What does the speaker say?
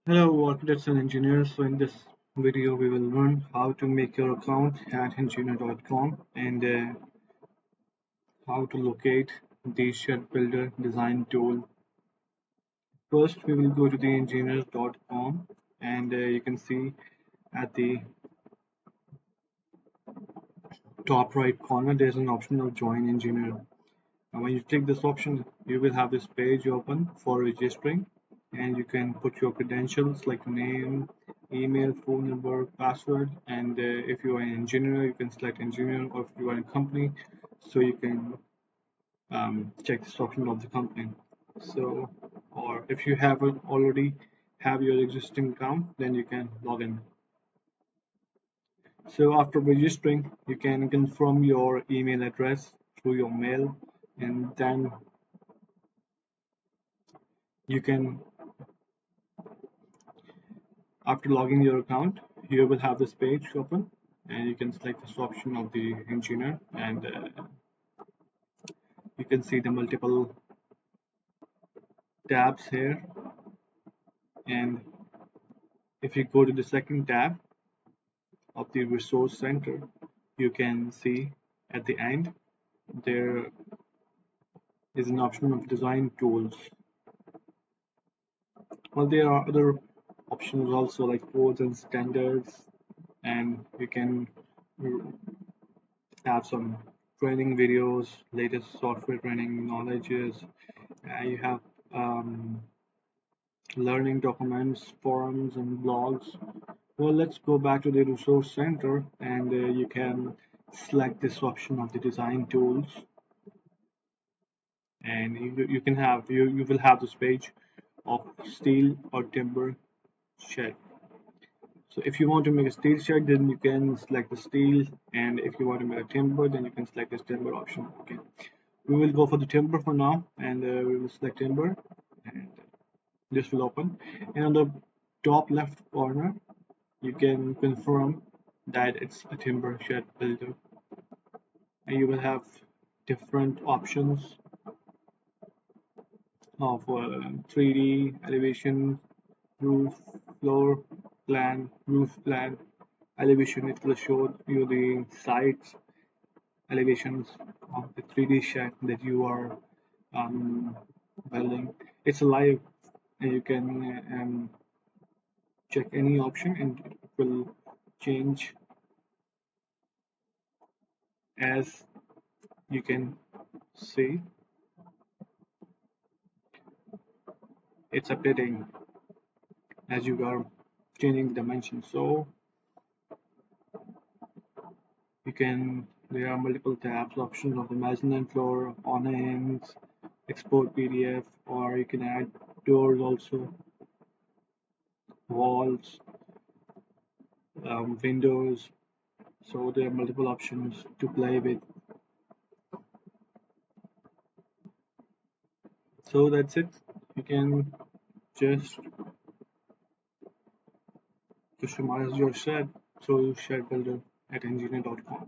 Hello, architects and engineers. So in this video, we will learn how to make your account at engineer.com and how to locate the shed builder design tool. First, we will go to the engineers.com and you can see at the top right corner, there's an option of join engineer. Now, when you click this option, you will have this page open for registering, and you can put your credentials like name, email, phone number, password, and if you are an engineer, you can select engineer, or if you are a company, so you can check this option of the company. So, or if you haven't already have your existing account, then you can log in. So after registering, you can confirm your email address through your mail, and then you can, after logging your account, you will have this page open, and you can select this option of the engineer, and you can see the multiple tabs here. And if you go to the second tab of the resource center, you can see at the end there is an option of design tools. Well, there are other options also like codes and standards, and you can have some training videos, latest software training knowledges. You have learning documents, forums, and blogs. Well, let's go back to the resource center, and you can select this option of the design tools, and you can have you will have this page of steel or timber shed. So if you want to make a steel shed, then you can select the steel, and if you want to make a timber, then you can select this timber option. Okay, we will go for the timber for now, and we will select timber, and this will open. And on the top left corner, you can confirm that it's a timber shed builder, and you will have different options of 3D elevation, roof, floor plan, roof plan, elevation. It will show you the sides elevations of the 3D shed that you are building. It's live, and you can check any option, and it will change as you can see. It's updating as you are changing the dimensions. So you can, there are multiple tabs, options of the mezzanine floor, awnings, export PDF, or you can add doors also, walls, windows. So there are multiple options to play with. So that's it. You can just customize your shed through shed builder at engineer.com.